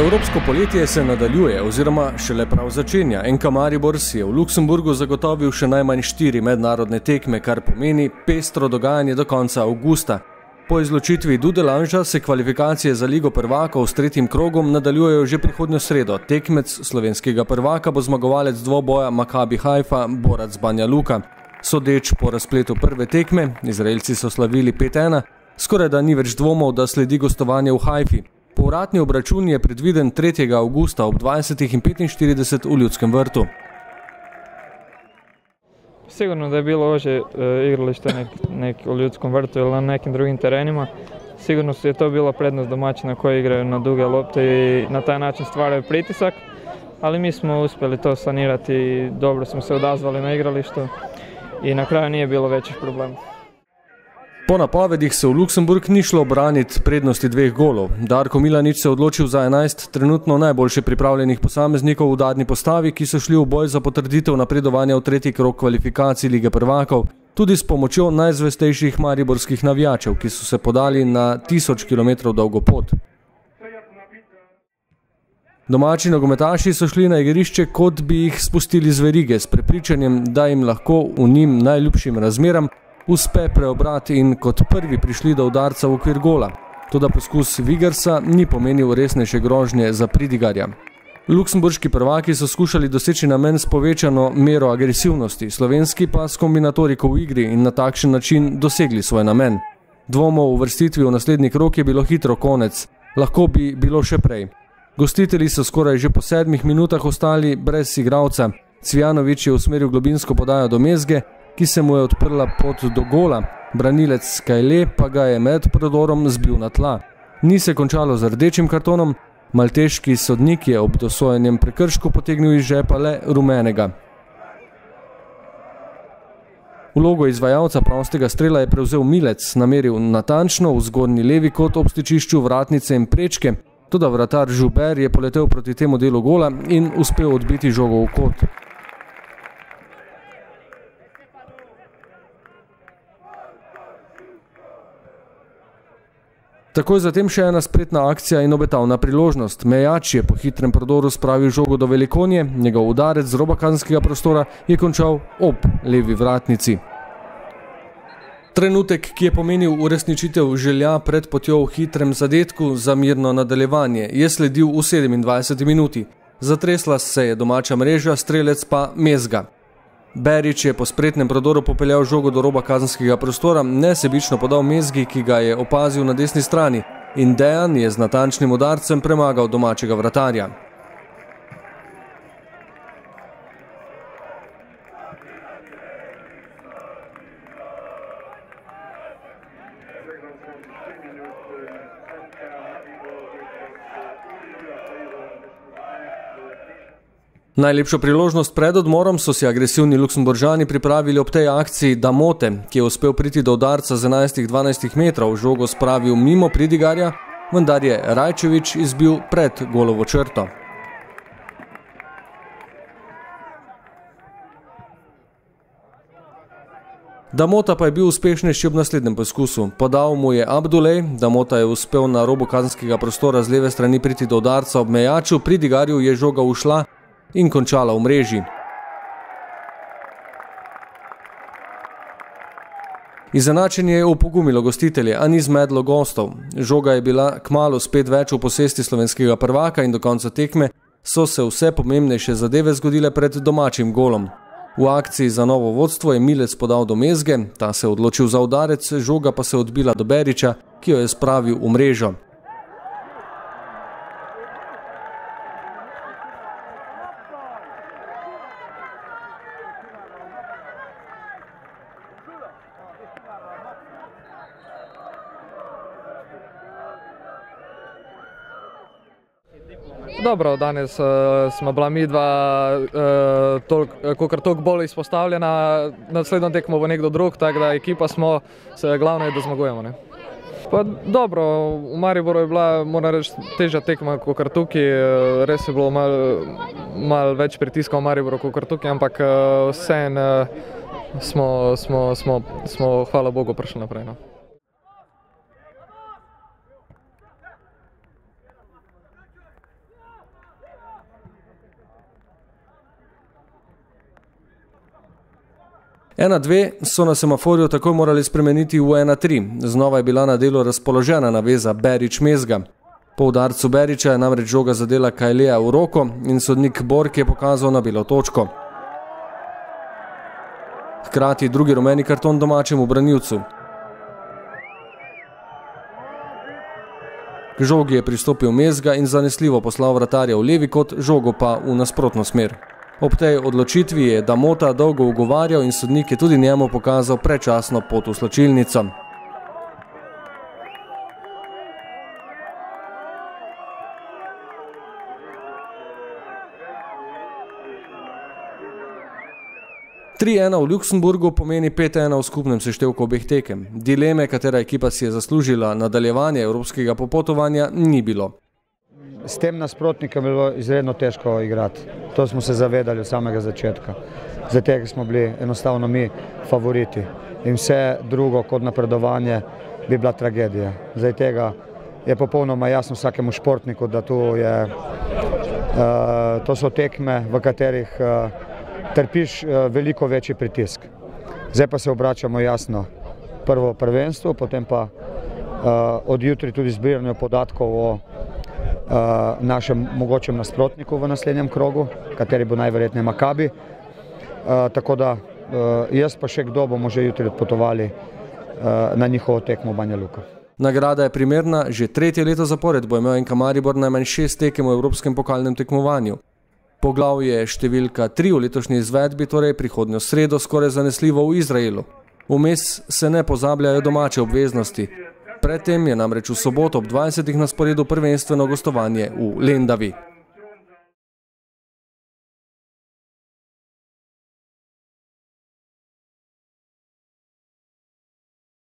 Evropsko poletje se nadaljuje oziroma šele prav začenja. NK Maribor si je v Luksemburgu zagotovil še najmanj 4 mednarodne tekme, kar pomeni pestro dogajanje do konca avgusta. Po izločitvi Dudelanža se kvalifikacije za Ligo prvakov s 3. krogom nadaljujejo že prihodnjo sredo. Tekmec slovenskega prvaka bo zmagovalec dvoboja Maccabi Haifa Borac Banja Luka. Sodeč po razpletu prve tekme, Izraelci so slavili 5:1, skoraj da ni več dvomov, da sledi gostovanje v Haifi. Povratni obračun je predviden 3. avgusta ob 20:45 v Ljudskem vrtu. Sigurno da je bilo ože igralište u Ljudskom vrtu ili na nekim drugim terenima. Sigurno je to bila prednost domaćina koji igraju na duge lopte i na taj način stvaraju pritisak, ali mi smo uspjeli to sanirati i dobro smo se odazvali na igralištu i na kraju nije bilo većih problema. Po napovedih se v Luksemburg ni šlo braniti prednosti 2 golov. Darko Milanič se odločil za 11 trenutno najboljše pripravljenih posameznikov v udarni postavi, ki so šli v boj za potrditev napredovanja v 3. krog kvalifikacij Lige prvakov, tudi s pomočjo najzvestejših mariborskih navijačev, ki so se podali na 1000 km dolgo pot. Domači nogometaši so šli na igrišče, kot bi jih spustili z verige, s prepričanjem, da jim lahko v njim najljubšim razmeram uspe preobrati in kot prvi prišli do udarca v okvir gola. Toda poskus Vigersa ni pomenil resnejše grožnje za pridigarja. Luksemburški prvaki so skušali doseči namen s povečano mero agresivnosti, slovenski pa s kombinatoriko v igri in na takšen način dosegli svoj namen. Dvomov v uvrstitvi v naslednji krog je bilo hitro konec, lahko bi bilo še prej. Gostitelji so skoraj že po 7 minutah ostali brez igralca. Cvjanović je usmeril globinsko podajo do Mezge, ki se mu je odprla pot do gola. Branilec Kajle pa ga je med prodorom zbil na tla. Ni se končalo z rdečim kartonom, malteški sodnik je ob dosojenem prekršku potegnil iz žepa le rumenega. Vlogo izvajalca prostega strela je prevzel Milec, nameril natančno v zgornji levi kot ob stičišču vratnice in prečke, toda vratar Žuber je poletel proti temu delu gola in uspel odbiti žogo v kot. Takoj zatem še ena spretna akcija in obetavna priložnost. Mejač je po hitrem prodoru spravil žogo do Velikonje, njegov udarec z roba kazenskega prostora je končal ob levi vratnici. Trenutek, ki je pomenil uresničitev želja pred potjo v hitrem zadetku za mirno nadaljevanje, je sledil v 27 minuti. Zatresla se je domača mreža, strelec pa Mezga. Berić je po spretnem prodoru popeljal žogo do roba kazenskega prostora, nesebično podal Mezgi, ki ga je opazil na desni strani, in Dejan je z natančnim udarcem premagal domačega vratarja. Najlepšo priložnost pred odmorom so si agresivni Luksemburžani pripravili ob tej akciji Damote, ki je uspel priti do udarca z 11-12 metrov, žogo spravil mimo pridigarja, vendar je Rajčević izbil pred golovo črto. Damota pa je bil uspešnejši ob naslednjem poskusu. Podal mu je Abdulej, Damota je uspel na robu kazenskega prostora z leve strani priti do udarca ob Mejaču, pridigarju je žoga ušla in končala v mreži. Izenačenje je opogumilo gostitelje, a ni zmedlo gostov. Žoga je bila kmalu spet več v posesti slovenskega prvaka in do konca tekme so se vse pomembnejše zadeve zgodile pred domačim golom. V akciji za novo vodstvo je Milec podal do Mezge, ta se odločil za udarec, žoga pa se odbila do Berića, ki jo je spravil v mrežo. Dobro, danes smo bila midva kolikor toliko bolj izpostavljena, naslednjo tekmo bo nekdo drug, tako da ekipa smo, glavno je, da zmagujemo. Ne? Pa dobro, v Mariboru je bila, moram reči, težja tekma kakor tukaj, res je bilo malo več pritiska v Mariboru kakor tukaj, ampak vseeno smo, hvala Bogu, prišli naprej. No? 1-2 so na semaforju takoj morali spremeniti v 1-3. Znova je bila na delu razpoložena naveza Berić-Mezga. Po udarcu Berića je namreč žoga zadela Kajleja v roko in sodnik Bork je pokazal na belo točko. Hkrati drugi rumeni karton domačemu branilcu. K žogi je pristopil Mezga in zanesljivo poslal vratarja v levi kot, žogo pa v nasprotno smer. Ob tej odločitvi je Damota dolgo ugovarjal in sodnik je tudi njemu pokazal predčasno pot v slačilnico. "3-1 v Luksemburgu pomeni 5-1 v skupnem seštevku obeh tekem. Dileme, katera ekipa si je zaslužila nadaljevanje evropskega popotovanja, ni bilo. S tem nasprotnikom je bilo izredno težko igrati. To smo se zavedali od samega začetka. Zato smo bili enostavno mi favoriti. In vse drugo kot napredovanje bi bila tragedija. Zdaj tega je popolnoma jasno vsakemu športniku, da to so tekme, v katerih trpiš veliko večji pritisk. Zdaj pa se obračamo jasno prvo prvenstvo, potem pa od jutri tudi zbiranju podatkov o našem mogočem nasprotniku v naslednjem krogu, kateri bo najverjetneje Makabi. Tako da jaz pa še kdo bomo že jutri odpotovali na njihovo tekmo v Banja Luka. Nagrada je primerna, že 3. leto zapored bo imel NK Maribor najmanj 6 tekem v evropskem pokalnem tekmovanju. Poglavje številka 3 v letošnji izvedbi, torej prihodnjo sredo, skoraj zanesljivo v Izraelu. Vmes se ne pozabljajo domače obveznosti. Predtem je namreč v soboto ob 20. na sporedu prvenstveno gostovanje v Lendavi.